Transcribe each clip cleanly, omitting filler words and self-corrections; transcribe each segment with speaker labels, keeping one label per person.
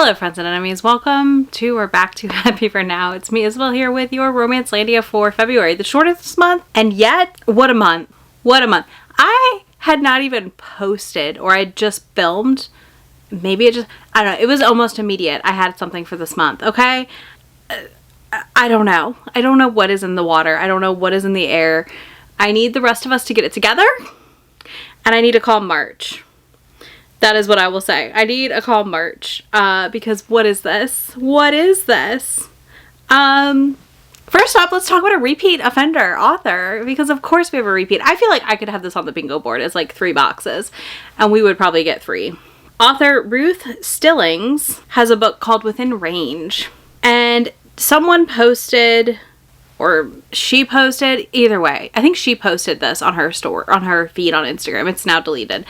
Speaker 1: Hello friends and enemies, welcome to or back to Happy for Now. It's me Isabel here with your Romancelandia for February, the shortest month, and yet, what a month. What a month. I had not even posted, or I just filmed, maybe it just, I don't know, it was almost immediate. I had something for this month, okay? I don't know. I don't know what is in the water. I don't know what is in the air. I need the rest of us to get it together, and I need to call March. That is what I will say. I need a calm March, because what is this? What is this? First up, let's talk about a repeat offender author, because of course we have a repeat. I feel like I could have this on the bingo board as like 3 boxes, and we would probably get 3. Author Ruth Stillings has a book called Within Range, and someone posted, or she posted, either way. I think she posted this on her on her feed on Instagram. It's now deleted.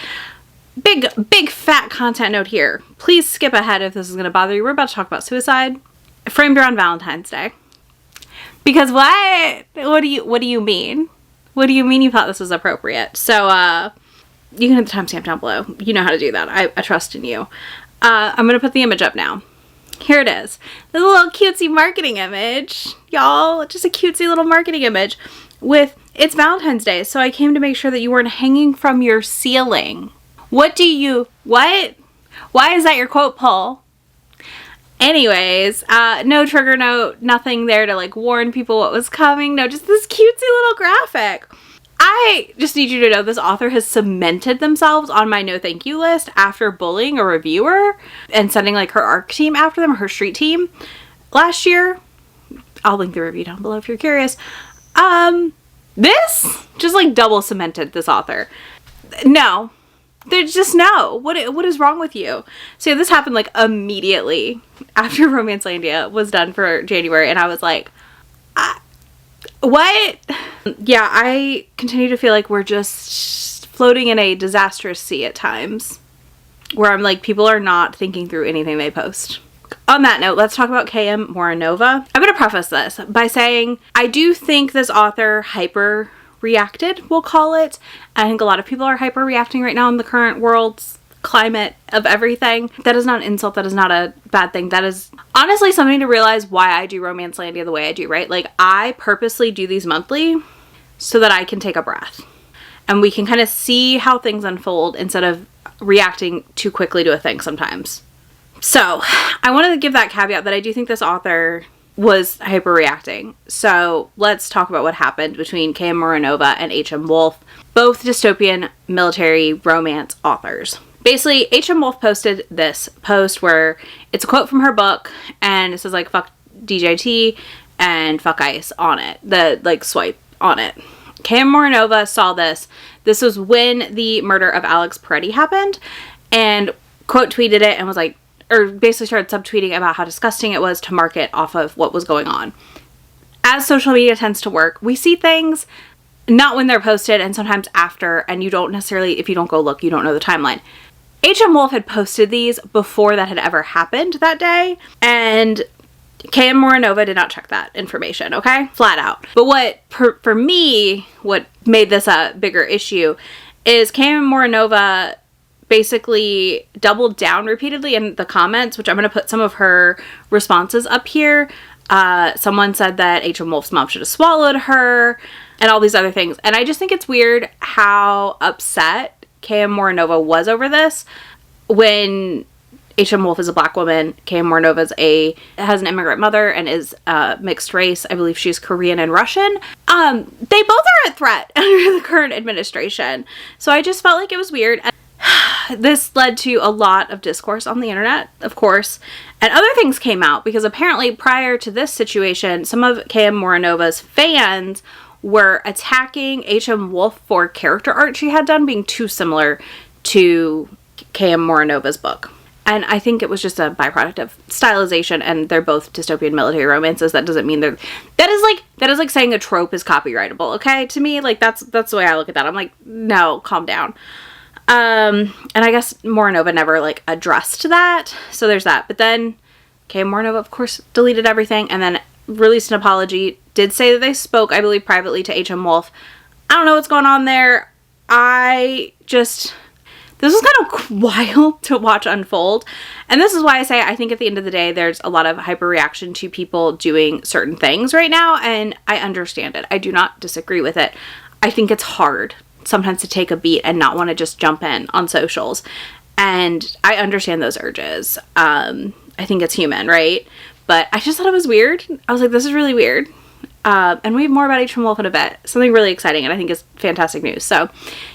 Speaker 1: Big fat content note here. Please skip ahead if this is going to bother you. We're about to talk about suicide framed around Valentine's Day. Because what do you mean? What do you mean you thought this was appropriate? So you can hit the timestamp down below. You know how to do that. I trust in you. I'm going to put the image up now. Here it is. This little cutesy marketing image. Y'all, just a cutesy little marketing image with, it's Valentine's Day, so I came to make sure that you weren't hanging from your ceiling. What? Why is that your quote pull? Anyways, no trigger note, nothing there to like warn people what was coming. No, just this cutesy little graphic. I just need you to know this author has cemented themselves on my no thank you list after bullying a reviewer and sending like her ARC team after them, her street team last year. I'll link the review down below if you're curious. This just like double cemented this author. No. There's just no. What is wrong with you? So this happened like immediately after Romancelandia was done for January, and I was like, what? Yeah, I continue to feel like we're just floating in a disastrous sea at times, where I'm like, people are not thinking through anything they post. On that note, let's talk about K.M. Moronova. I'm going to preface this by saying I do think this author hyper-reacted, we'll call it. I think a lot of people are hyper-reacting right now in the current world's climate of everything. That is not an insult. That is not a bad thing. That is honestly something to realize why I do Romancelandia the way I do, right? Like, I purposely do these monthly so that I can take a breath. And we can kind of see how things unfold instead of reacting too quickly to a thing sometimes. So, I wanted to give that caveat that I do think this author was hyper-reacting. So let's talk about what happened between K.M. Moronova and H.M. Wolf, both dystopian military romance authors. Basically, H.M. Wolf posted this post where it's a quote from her book, and it says like, fuck DJT and fuck ICE on it, the like swipe on it. K.M. Moronova saw this. This was when the murder of Alex Peretti happened, and quote tweeted it and was like, or basically started subtweeting about how disgusting it was to market off of what was going on. As social media tends to work, we see things not when they're posted and sometimes after, and you don't necessarily, if you don't go look, you don't know the timeline. H.M. Wolf had posted these before that had ever happened that day, and K.M. Moronova did not check that information, okay? Flat out. But what, for me, what made this a bigger issue is K.M. Moronova basically doubled down repeatedly in the comments, which I'm going to put some of her responses up here. Someone said that H.M. Wolf's mom should have swallowed her and all these other things. And I just think it's weird how upset K.M. Moronova was over this when H.M. Wolf is a black woman. K.M. Moronova has an immigrant mother and is mixed race. I believe she's Korean and Russian. They both are a threat under the current administration. So I just felt like it was weird. This led to a lot of discourse on the internet, of course, and other things came out because apparently prior to this situation, some of K.M. Moronova's fans were attacking H.M. Wolf for character art she had done being too similar to K.M. Moronova's book. And I think it was just a byproduct of stylization, and they're both dystopian military romances. That doesn't mean that is like saying a trope is copyrightable, okay? To me, like that's the way I look at that. I'm like, no, calm down. And I guess Moronova never like addressed that. So there's that. But then K.M. Moronova, of course, deleted everything and then released an apology. Did say that they spoke, I believe, privately to H.M. Wolf. I don't know what's going on there. this was kind of wild to watch unfold. And this is why I say I think at the end of the day, there's a lot of hyperreaction to people doing certain things right now. And I understand it. I do not disagree with it. I think it's hard sometimes to take a beat and not want to just jump in on socials. And I understand those urges. I think it's human, right? But I just thought it was weird. I was like, this is really weird. And we have more about H from Wolf in a bit. Something really exciting, and I think is fantastic news. So,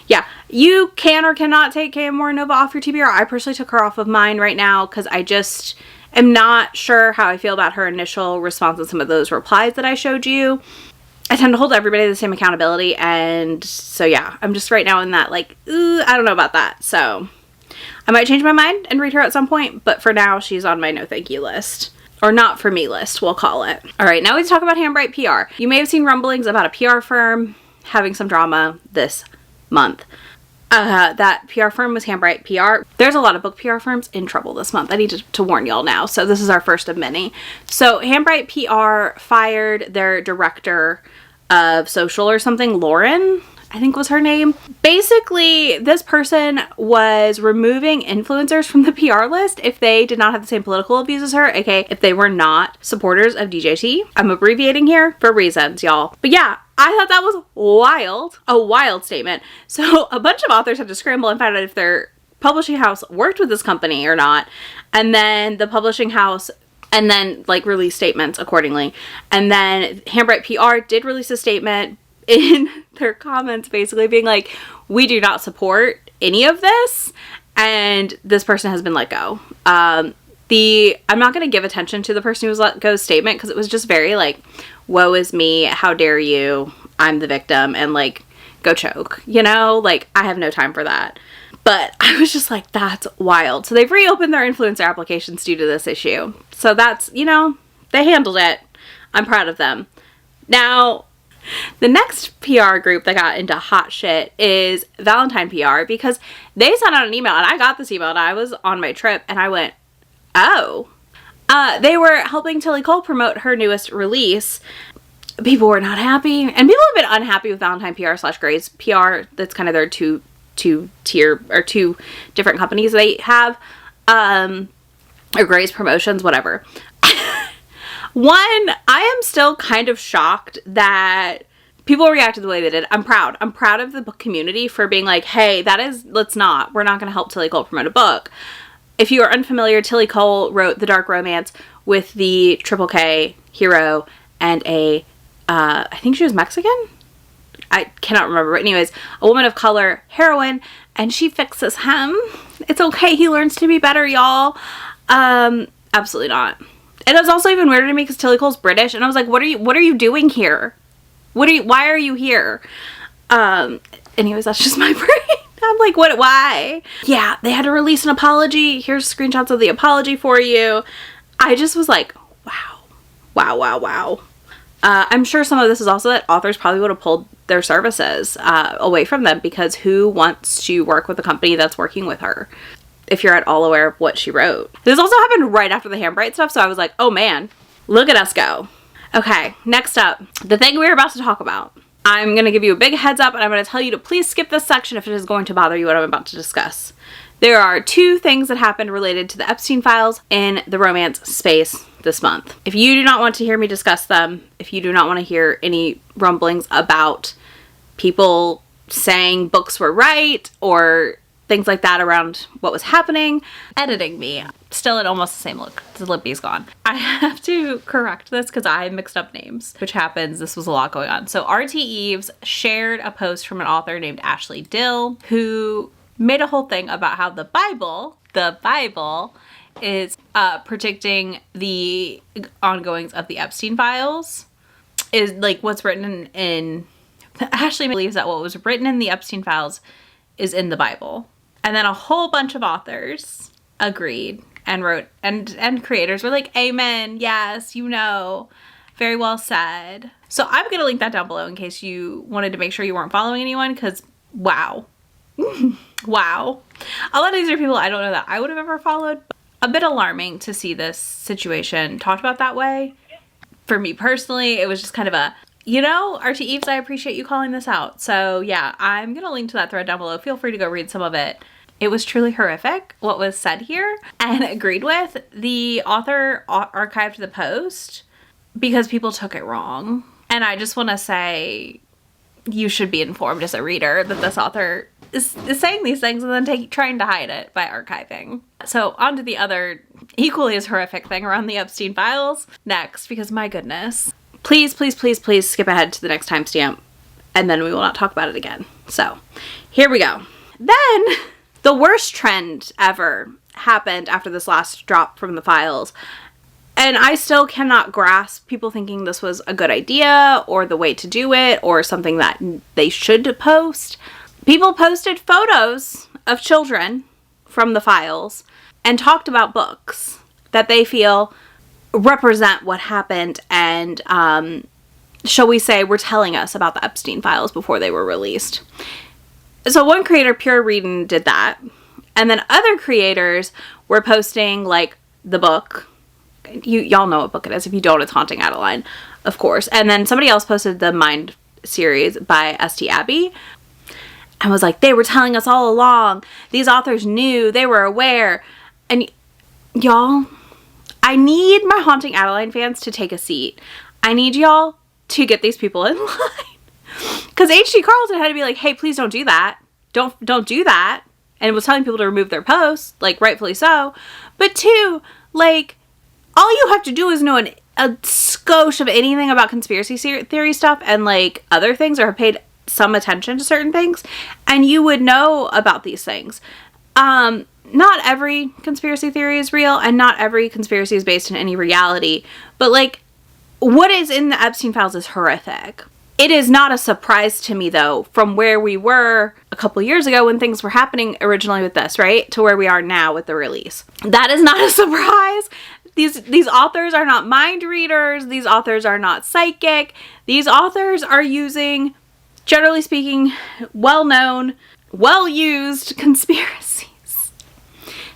Speaker 1: yeah, you can or cannot take Moronova off your TBR. I personally took her off of mine right now because I just am not sure how I feel about her initial response and some of those replies that I showed you. I tend to hold everybody the same accountability, and so yeah, I'm just right now in that like, ooh, I don't know about that. So, I might change my mind and read her at some point, but for now, she's on my no thank you list. Or not for me list, we'll call it. All right, now let's talk about Hambright PR. You may have seen rumblings about a PR firm having some drama this month. That PR firm was Hambright PR. There's a lot of book PR firms in trouble this month. I need to warn y'all now. So this is our first of many. So Hambright PR fired their director of social or something, Lauren, I think was her name. Basically, this person was removing influencers from the PR list if they did not have the same political views as her, aka if they were not supporters of DJT. I'm abbreviating here for reasons, y'all. But yeah, I thought that was wild. A wild statement. So a bunch of authors had to scramble and find out if their publishing house worked with this company or not. And then the publishing house and then like release statements accordingly. And then Hambright PR did release a statement in their comments basically being like, we do not support any of this, and this person has been let go. I'm not going to give attention to the person who was let go's statement because it was just very like, woe is me, how dare you, I'm the victim, and like, go choke, you know, like I have no time for that. But I was just like, that's wild. So they've reopened their influencer applications due to this issue. So that's, you know, they handled it. I'm proud of them. Now, the next PR group that got into hot shit is Valentine PR because they sent out an email, and I got this email and I was on my trip and I went, oh. They were helping Tilly Cole promote her newest release. People were not happy, and people have been unhappy with Valentine PR/Grace PR. That's kind of their two tier or two different companies they have, or Grace Promotions, whatever. One, I am still kind of shocked that people reacted the way they did. I'm proud. I'm proud of the book community for being like, hey, we're not going to help Tilly Cole promote a book. If you are unfamiliar, Tilly Cole wrote the dark romance with the Triple K hero and I think she was Mexican? I cannot remember. But anyways, a woman of color heroine, and she fixes him. It's okay. He learns to be better, y'all. Absolutely not. And it was also even weirder to me because Tilly Cole's British, and I was like, what are you doing here? Why are you here? Anyways, that's just my brain. I'm like, why? Yeah, they had to release an apology. Here's screenshots of the apology for you. I just was like, wow. I'm sure some of this is also that authors probably would have pulled their services away from them because who wants to work with a company that's working with her? If you're at all aware of what she wrote. This also happened right after the Hambright stuff, so I was like, oh man, look at us go. Okay, next up, the thing we're about to talk about. I'm going to give you a big heads up, and I'm going to tell you to please skip this section if it is going to bother you what I'm about to discuss. There are two things that happened related to the Epstein files in the romance space this month. If you do not want to hear me discuss them, if you do not want to hear any rumblings about people saying books were right or things like that around what was happening, editing me. Still in almost the same look. The lippy's gone. I have to correct this because I mixed up names, which happens. This was a lot going on. So RT Eves shared a post from an author named Ashley Dill who made a whole thing about how the Bible is predicting the ongoings of the Epstein files. Is like what's written in Ashley believes that what was written in the Epstein files is in the Bible. And then a whole bunch of authors agreed and wrote, and creators were like, amen, yes, you know, very well said. So I'm going to link that down below in case you wanted to make sure you weren't following anyone, because wow. Wow. A lot of these are people I don't know that I would have ever followed. A bit alarming to see this situation talked about that way. For me personally, it was just kind of a, you know, RT Eves, I appreciate you calling this out. So yeah, I'm going to link to that thread down below. Feel free to go read some of it. It was truly horrific what was said here and agreed with. The author archived the post because people took it wrong. And I just want to say you should be informed as a reader that this author is saying these things and then trying to hide it by archiving. So on to the other equally as horrific thing around the Epstein files next, because my goodness. Please, please, please, please skip ahead to the next timestamp and then we will not talk about it again. So here we go. Then the worst trend ever happened after this last drop from the files. And I still cannot grasp people thinking this was a good idea or the way to do it or something that they should post. People posted photos of children from the files and talked about books that they feel represent what happened and, shall we say, were telling us about the Epstein files before they were released. So one creator, Pure Reading, did that. And then other creators were posting, like, the book. Y'all know what book it is. If you don't, it's Haunting Adeline, of course. And then somebody else posted the Mind series by St. Abbey. And was like, they were telling us all along. These authors knew. They were aware. And y'all, I need my Haunting Adeline fans to take a seat. I need y'all to get these people in line. Because H.G. Carlton had to be like, hey, please don't do that. Don't do that. And was telling people to remove their posts, like, rightfully so. But two, like, all you have to do is know a skosh of anything about conspiracy theory stuff and, like, other things, or have paid some attention to certain things, and you would know about these things. Not every conspiracy theory is real, and not every conspiracy is based in any reality, but, like, what is in the Epstein files is horrific. It is not a surprise to me, though, from where we were a couple years ago when things were happening originally with this, right, to where we are now with the release. That is not a surprise. These authors are not mind readers. These authors are not psychic. These authors are using, generally speaking, well-known, well-used conspiracies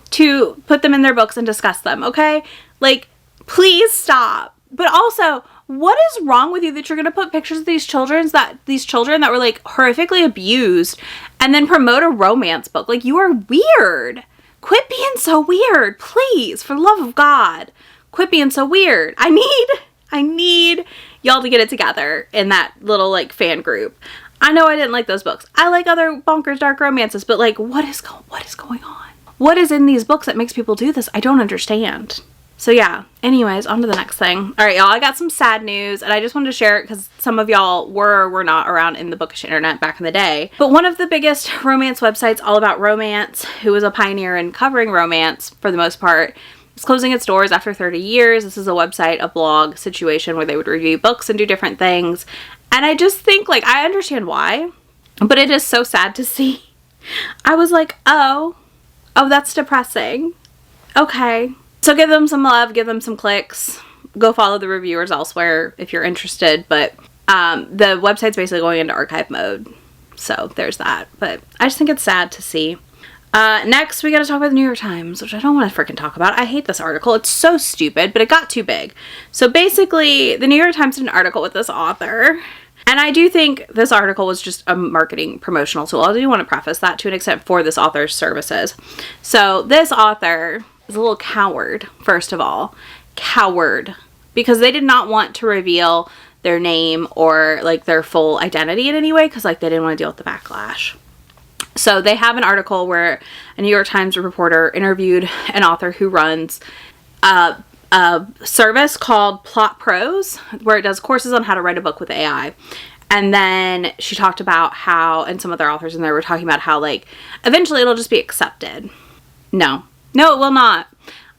Speaker 1: to put them in their books and discuss them, okay? Like, please stop. But also, what is wrong with you that you're going to put pictures of these children that were, like, horrifically abused and then promote a romance book? Like, you are weird. Quit being so weird, please, for the love of God. Quit being so weird. I need y'all to get it together in that little, like, fan group. I know I didn't like those books. I like other bonkers dark romances, but, like, what is going on? What is in these books that makes people do this? I don't understand. So yeah, anyways, on to the next thing. All right, y'all, I got some sad news, and I just wanted to share it because some of y'all were or were not around in the bookish internet back in the day. But one of the biggest romance websites all about romance, who was a pioneer in covering romance for the most part, is closing its doors after 30 years. This is a website, a blog situation where they would review books and do different things. And I just think, like, I understand why, but it is so sad to see. I was like, oh, that's depressing. Okay. So give them some love, give them some clicks, go follow the reviewers elsewhere if you're interested, but the website's basically going into archive mode, so there's that, but I just think it's sad to see. Next, we gotta talk about the New York Times, which I don't want to freaking talk about. I hate this article. It's so stupid, but it got too big. So basically, the New York Times did an article with this author, and I do think this article was just a marketing promotional tool. I do want to preface that to an extent for this author's services. So this author is a little coward, first of all. Coward. Because they did not want to reveal their name or, like, their full identity in any way, because, like, they didn't want to deal with the backlash. So they have an article where a New York Times reporter interviewed an author who runs a service called Plot Prose, where it does courses on how to write a book with AI. And then she talked about how, and some other authors in there were talking about how, like, eventually it'll just be accepted. No, it will not.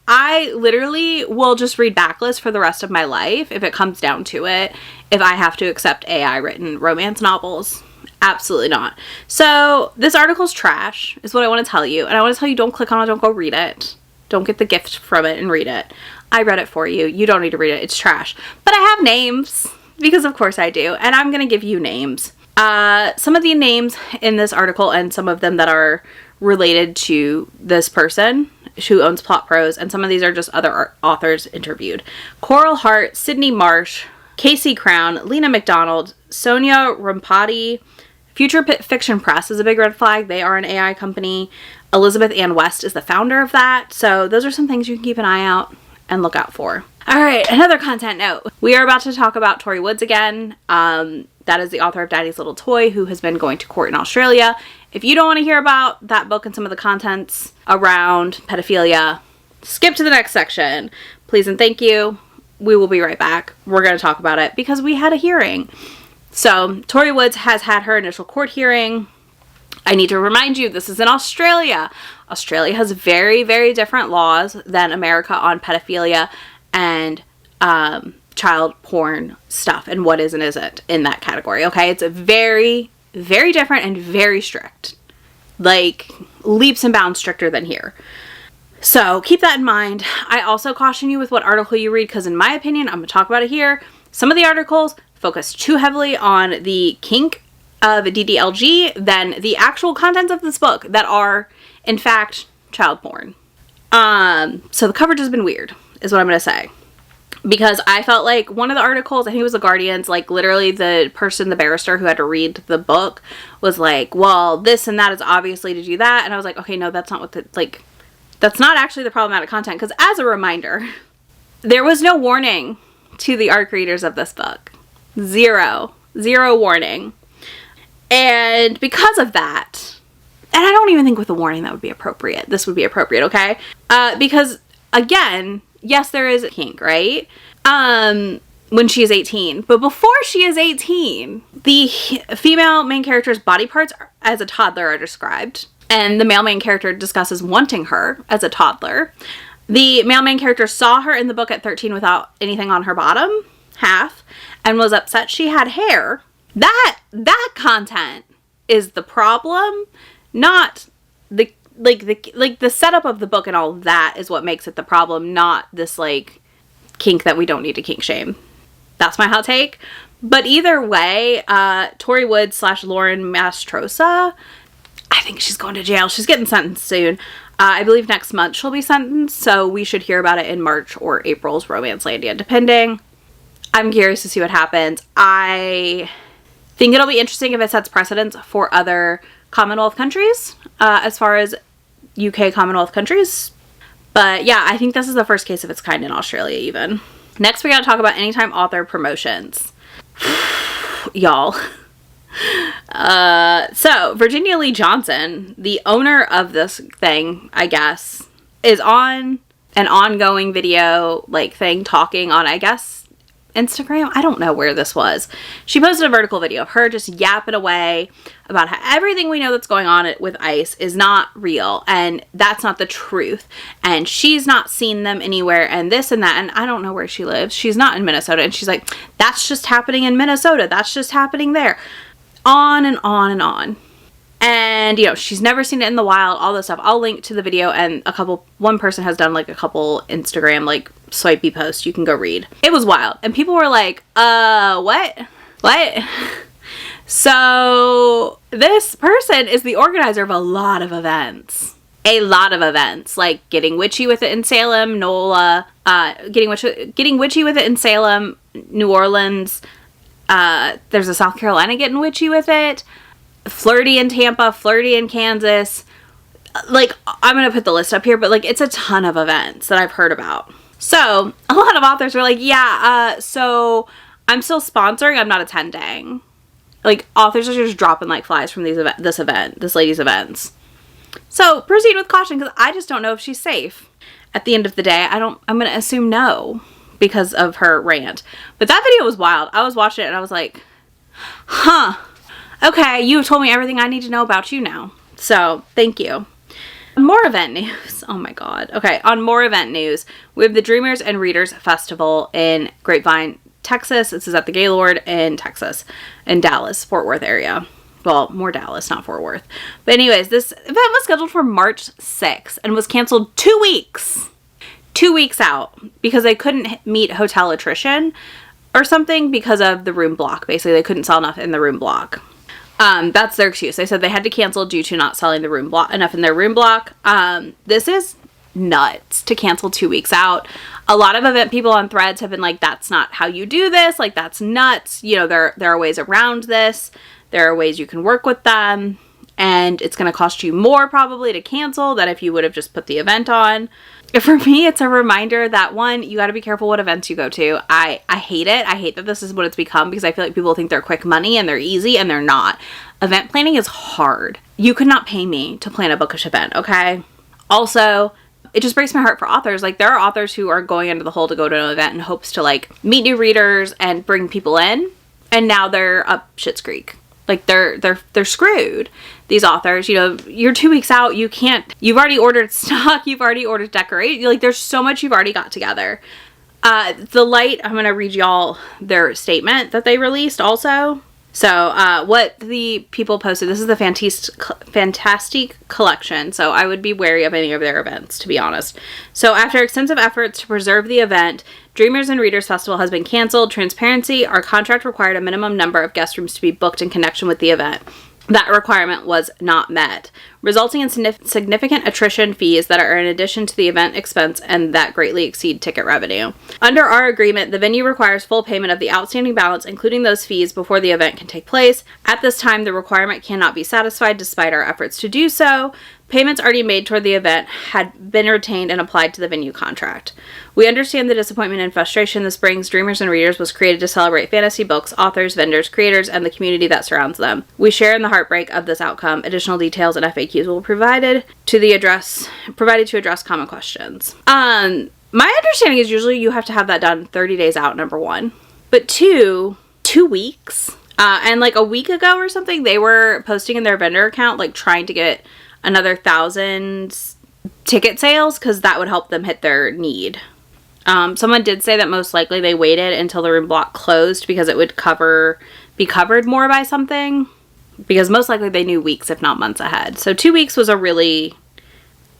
Speaker 1: I literally will just read backlist for the rest of my life if it comes down to it, if I have to accept AI written romance novels. Absolutely not. So this article's trash is what I want to tell you. And I want to tell you, don't click on it. Don't go read it. Don't get the gift from it and read it. I read it for you. You don't need to read it. It's trash. But I have names, because of course I do. And I'm going to give you names. Some of the names in this article, and some of them that are related to this person who owns Plot Prose, and some of these are just other authors interviewed. Coral Hart, Sydney Marsh, Casey Crown, Lena McDonald, Sonia Rampati. Future Fiction Press is a big red flag. They are an AI company. Elizabeth Ann West is the founder of that. So those are some things you can keep an eye out and look out for. All right, another content note. We are about to talk about Tori Woods again. That is the author of Daddy's Little Toy, who has been going to court in Australia. If you don't want to hear about that book and some of the contents around pedophilia, skip to the next section. Please and thank you. We will be right back. We're going to talk about it because we had a hearing. So, Tori Woods has had her initial court hearing. I need to remind you, this is in Australia. Australia has very, very different laws than America on pedophilia and child porn stuff and what is and isn't in that category, okay? It's a very, very different and very strict. Like, leaps and bounds stricter than here. So, keep that in mind. I also caution you with what article you read, because in my opinion, I'm going to talk about it here, some of the articles focus too heavily on the kink of DDLG than the actual contents of this book that are, in fact, child porn. So the coverage has been weird, is what I'm going to say. Because I felt like one of the articles, I think it was The Guardian's, like literally the person, the barrister who had to read the book was like, well, this and that is obviously to do that. And I was like, okay, no, that's not what that's not actually the problematic content. Because as a reminder, there was no warning to the ARC readers of this book. Zero warning. And because of that, and I don't even think with a warning that would be appropriate. This would be appropriate, okay? Because, again, yes, there is a kink, right? When she is 18. But before she is 18, the female main character's body parts as a toddler are described. And the male main character discusses wanting her as a toddler. The male main character saw her in the book at 13 without anything on her bottom half and was upset she had hair. That content is the problem, not the setup of the book and all of that is what makes it the problem, not this like kink that we don't need to kink shame. That's my hot take. But either way, Tori Woods / Lauren Mastrosa, I think she's going to jail. She's getting sentenced soon. I believe next month she'll be sentenced, so we should hear about it in March or April's Romancelandia, depending. I'm curious to see what happens. I think it'll be interesting if it sets precedents for other Commonwealth countries, as far as UK Commonwealth countries. But yeah, I think this is the first case of its kind in Australia even. Next, we gotta talk about Anytime Author Promotions. Y'all. So, Virginia Lee Johnson, the owner of this thing, I guess, is on an ongoing video, like, thing talking on, I guess, Instagram. I don't know where this was. She posted a vertical video of her just yapping away about how everything we know that's going on with ICE is not real and that's not the truth and she's not seen them anywhere and this and that, and I don't know where she lives. She's not in Minnesota, and she's like, that's just happening in Minnesota, that's just happening there, on and on and on. And, you know, she's never seen it in the wild, all this stuff. I'll link to the video, and one person has done like a couple Instagram like swipey posts you can go read. It was wild. And people were like, what? So this person is the organizer of a lot of events. Like Getting Witchy with It in Salem, NOLA, Getting Witchy with It in Salem, New Orleans. There's a South Carolina Getting Witchy with It. Flirty in Tampa, Flirty in Kansas. Like, I'm going to put the list up here, but like, it's a ton of events that I've heard about. So, a lot of authors were like, yeah, so I'm still sponsoring, I'm not attending. Like, authors are just dropping like flies from this lady's events. So, proceed with caution, because I just don't know if she's safe. At the end of the day, I'm going to assume no, because of her rant. But that video was wild. I was watching it and I was like, huh. Okay, you have told me everything I need to know about you now. So, thank you. More event news. Oh my god. Okay, on more event news, we have the Dreamers and Readers Festival in Grapevine, Texas. This is at the Gaylord in Texas, in Dallas, Fort Worth area. Well, more Dallas, not Fort Worth. But anyways, this event was scheduled for March 6th and was canceled 2 weeks. 2 weeks out because they couldn't meet hotel attrition or something because of the room block. Basically, they couldn't sell enough in the room block. That's their excuse. They said they had to cancel due to not selling the room block enough in their room block. This is nuts to cancel 2 weeks out. A lot of event people on threads have been like, that's not how you do this. Like, that's nuts. You know, there are ways around this. There are ways you can work with them. and it's going to cost you more probably to cancel than if you would have just put the event on. For me, it's a reminder that, one, you got to be careful what events you go to. I hate it. I hate that this is what it's become, because I feel like people think they're quick money and they're easy, and they're not. Event planning is hard. You could not pay me to plan a bookish event, okay? Also, it just breaks my heart for authors. Like, there are authors who are going into the hole to go to an event in hopes to, like, meet new readers and bring people in, and now they're up shit's creek. Like, they're screwed. These authors, you know, you're 2 weeks out, you've already ordered stock, you've already ordered decoration, like, there's so much you've already got together. The Light, I'm gonna read y'all their statement that they released also. So, what the people posted, this is the Fantastique collection, so I would be wary of any of their events, to be honest. So, after extensive efforts to preserve the event, Dreamers and Readers Festival has been canceled. Transparency, our contract required a minimum number of guest rooms to be booked in connection with the event. That requirement was not met, resulting in significant attrition fees that are in addition to the event expense and that greatly exceed ticket revenue. Under our agreement, the venue requires full payment of the outstanding balance, including those fees, before the event can take place. At this time, the requirement cannot be satisfied despite our efforts to do so. Payments already made toward the event had been retained and applied to the venue contract. We understand the disappointment and frustration this brings. Dreamers and Readers was created to celebrate fantasy books, authors, vendors, creators, and the community that surrounds them. We share in the heartbreak of this outcome. Additional details and FAQs will be provided to address common questions. My understanding is usually you have to have that done 30 days out, number one. But 2 weeks. And like a week ago or something, they were posting in their vendor account, like trying to get another 1,000 ticket sales, because that would help them hit their need. Someone did say that most likely they waited until the room block closed because it would be covered more by something, because most likely they knew weeks if not months ahead. So 2 weeks was a really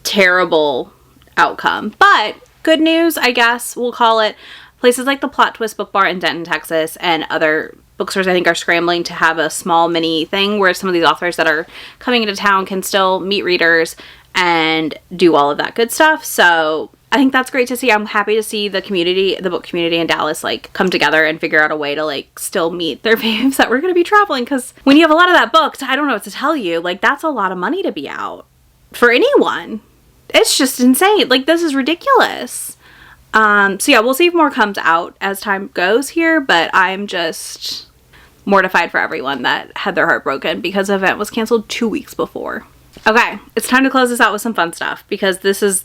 Speaker 1: terrible outcome, but good news, I guess we'll call it. Places like the Plot Twist Book Bar in Denton, Texas, and other bookstores, I think, are scrambling to have a small mini thing where some of these authors that are coming into town can still meet readers and do all of that good stuff. So I think that's great to see. I'm happy to see the book community in Dallas, like, come together and figure out a way to, like, still meet their faves that we're going to be traveling. Because when you have a lot of that booked, I don't know what to tell you. Like, that's a lot of money to be out for anyone. It's just insane. Like, this is ridiculous. So yeah, we'll see if more comes out as time goes here, but I'm just mortified for everyone that had their heart broken because the event was canceled 2 weeks before. Okay, it's time to close this out with some fun stuff, because this is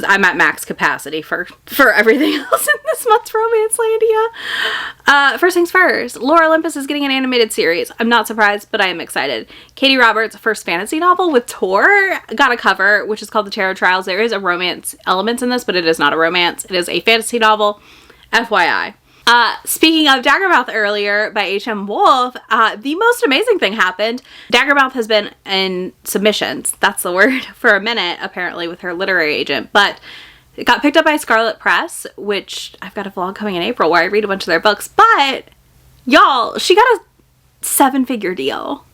Speaker 1: I'm at max capacity for everything else in this month's Romancelandia. First things first, Lore Olympus is getting an animated series. I'm not surprised, but I am excited. Katie Roberts' first fantasy novel with Tor got a cover, which is called The Tarot Trials. There is a romance element in this, but it is not a romance. It is a fantasy novel, FYI. Speaking of Daggermouth earlier by H.M. Wolf, the most amazing thing happened. Daggermouth has been in submissions, that's the word, for a minute, apparently, with her literary agent, but it got picked up by Scarlet Press, which I've got a vlog coming in April where I read a bunch of their books, but y'all, she got a 7-figure deal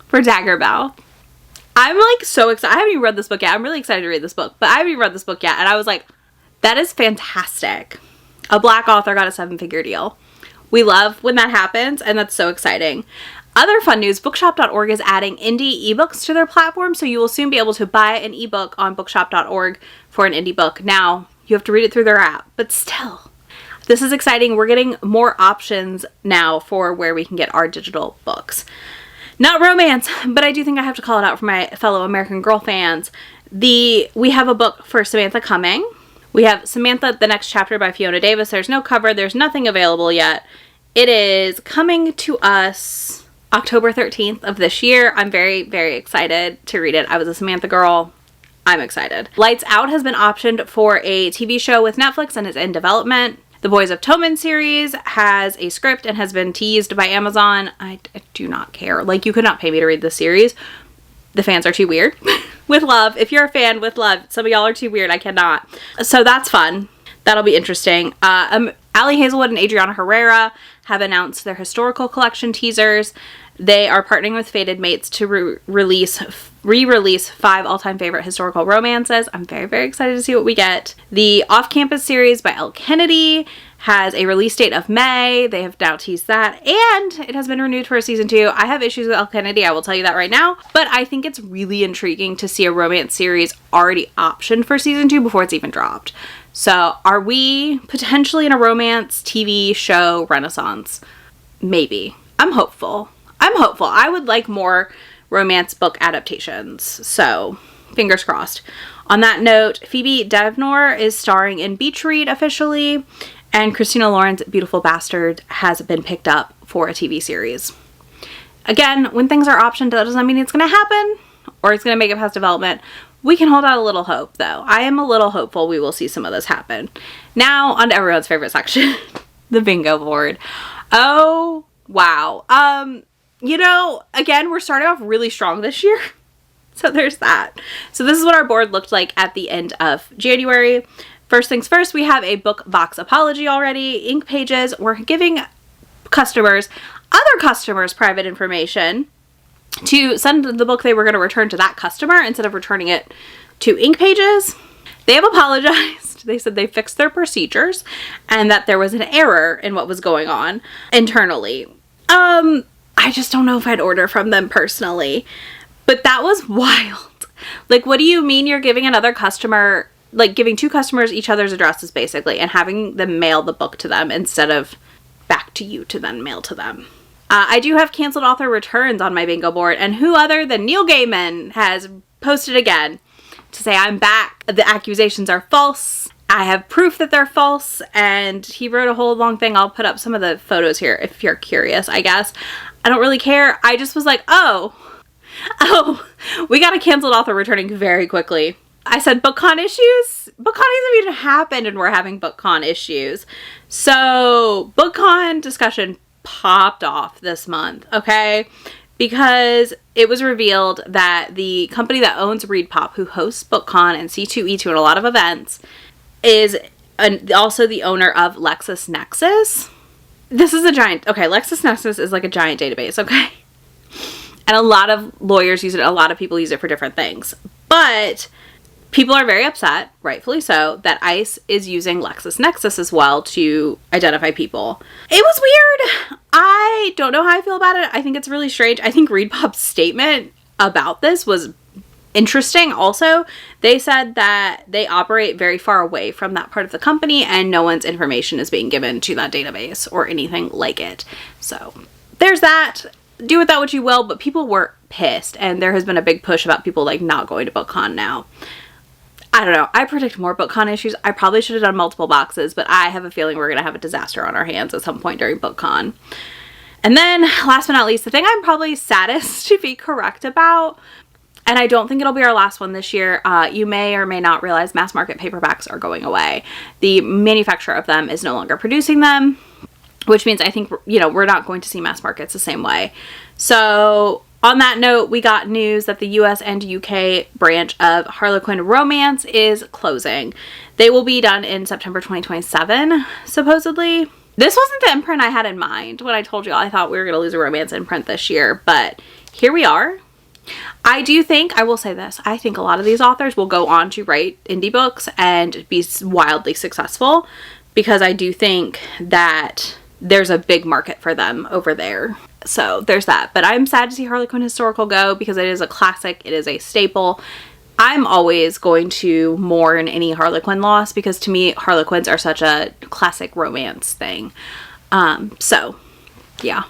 Speaker 1: for Daggermouth. I'm like so excited. I haven't even read this book yet. I'm really excited to read this book, but I haven't even read this book yet, and I was like, that is fantastic. A Black author got a 7-figure deal. We love when that happens, and that's so exciting. Other fun news, bookshop.org is adding indie ebooks to their platform, so you will soon be able to buy an ebook on bookshop.org for an indie book. Now, you have to read it through their app, but still, this is exciting. We're getting more options now for where we can get our digital books. Not romance, but I do think I have to call it out for my fellow American Girl fans. We have a book for Samantha coming. We have Samantha, The Next Chapter by Fiona Davis. There's no cover. There's nothing available yet. It is coming to us October 13th of this year. I'm very, very excited to read it. I was a Samantha girl. I'm excited. Lights Out has been optioned for a TV show with Netflix and is in development. The Boys of Tommen series has a script and has been teased by Amazon. I do not care. Like, you could not pay me to read this series. The fans are too weird. With love. If you're a fan, with love. Some of y'all are too weird. I cannot. So that's fun. That'll be interesting. Ali Hazelwood and Adriana Herrera have announced their historical collection teasers. They are partnering with Fated Mates to re-release 5 all-time favorite historical romances. I'm very, very excited to see what we get. The Off-Campus series by L. Kennedy has a release date of May. They have now teased that, and it has been renewed for a season 2. I have issues with L. Kennedy, I will tell you that right now, but I think it's really intriguing to see a romance series already optioned for season 2 before it's even dropped. So are we potentially in a romance TV show renaissance? Maybe. I'm hopeful. I would like more romance book adaptations, so fingers crossed. On that note, Phoebe Devnor is starring in Beach Read officially, and Christina Lauren's Beautiful Bastard has been picked up for a TV series. Again, when things are optioned, that doesn't mean it's going to happen or it's going to make it past development. We can hold out a little hope, though. I am a little hopeful we will see some of this happen. Now, on to everyone's favorite section, the bingo board. Oh, wow. You know, again, we're starting off really strong this year. So there's that. So this is what our board looked like at the end of January. First things first, we have a book box apology already. Ink pages. We're giving other customers private information to send the book they were going to return to that customer instead of returning it to Ink pages. They have apologized. They said they fixed their procedures and that there was an error in what was going on internally. I just don't know if I'd order from them personally, but that was wild. Like, what do you mean you're giving another customer, like giving 2 customers each other's addresses basically and having them mail the book to them instead of back to you to then mail to them? I do have canceled author returns on my bingo board, and who other than Neil Gaiman has posted again to say, I'm back. The accusations are false. I have proof that they're false, and he wrote a whole long thing. I'll put up some of the photos here if you're curious, I guess. I don't really care. I just was like, oh, we got a canceled author returning very quickly. I said BookCon issues? BookCon hasn't even happened and we're having BookCon issues. So BookCon discussion popped off this month, okay? Because it was revealed that the company that owns ReadPop, who hosts BookCon and C2E2 and a lot of events, is also the owner of LexisNexis. This is a giant, okay, LexisNexis is like a giant database, okay? And a lot of lawyers use it, a lot of people use it for different things. But people are very upset, rightfully so, that ICE is using LexisNexis as well to identify people. It was weird. I don't know how I feel about it. I think it's really strange. I think ReadPop's statement about this was interesting also. They said that they operate very far away from that part of the company and no one's information is being given to that database or anything like it. So there's that. Do with that what you will, but people were pissed and there has been a big push about people like not going to BookCon now. I don't know. I predict more BookCon issues. I probably should have done multiple boxes, but I have a feeling we're going to have a disaster on our hands at some point during BookCon. And then last but not least, the thing I'm probably saddest to be correct about, and I don't think it'll be our last one this year. You may or may not realize mass market paperbacks are going away. The manufacturer of them is no longer producing them, which means I think, you know, we're not going to see mass markets the same way. So on that note, we got news that the US and UK branch of Harlequin Romance is closing. They will be done in September 2027, supposedly. This wasn't the imprint I had in mind when I told you I thought we were going to lose a romance imprint this year, but here we are. I do think, I will say this, I think a lot of these authors will go on to write indie books and be wildly successful because I do think that there's a big market for them over there. So there's that. But I'm sad to see Harlequin Historical go because it is a classic. It is a staple. I'm always going to mourn any Harlequin loss because to me, Harlequins are such a classic romance thing. So yeah.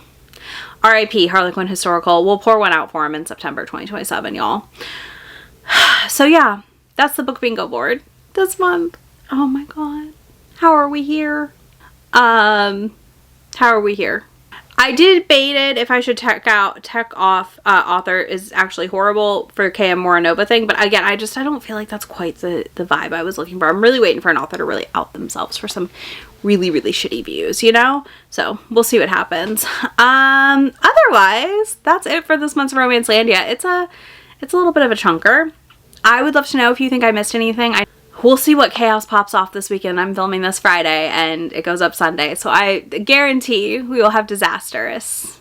Speaker 1: R.I.P. Harlequin Historical. We'll pour one out for him in September 2027, y'all. So yeah, that's the book bingo board this month. Oh my god. How are we here? How are we here? I did debated if I should tech off author is actually horrible for KM Moronova thing, but again, I don't feel like that's quite the vibe I was looking for. I'm really waiting for an author to really out themselves for some really, really shitty views, you know? So we'll see what happens. Otherwise, that's it for this month's Romancelandia. It's a little bit of a chunker. I would love to know if you think I missed anything. We'll see what chaos pops off this weekend. I'm filming this Friday and it goes up Sunday. So I guarantee we will have disastrous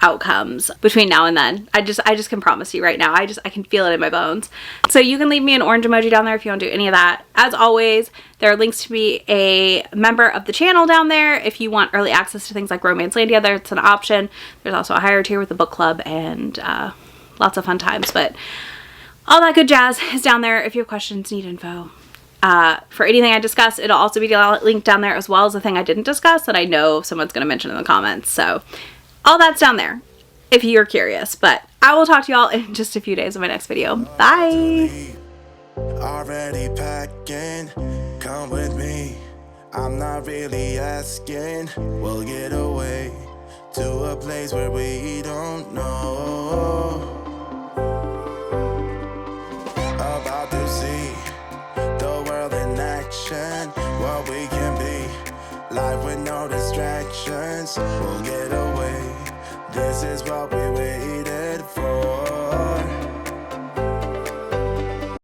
Speaker 1: outcomes between now and then. I just can promise you right now. I can feel it in my bones. So you can leave me an orange emoji down there if you want to do any of that. As always, there are links to be a member of the channel down there. If you want early access to things like Romancelandia, there's an option. There's also a higher tier with the book club and lots of fun times. But all that good jazz is down there if you have questions, need info. For anything I discuss, it'll also be linked down there, as well as the thing I didn't discuss that I know someone's going to mention in the comments. So all that's down there if you're curious. But I will talk to y'all in just a few days in my next video. Bye!
Speaker 2: Already packing, come with me. I'm not really asking. We'll get away to a place where we don't know. About to see the world in action, what we can be. Life with no distractions, we'll get away. This is what we wait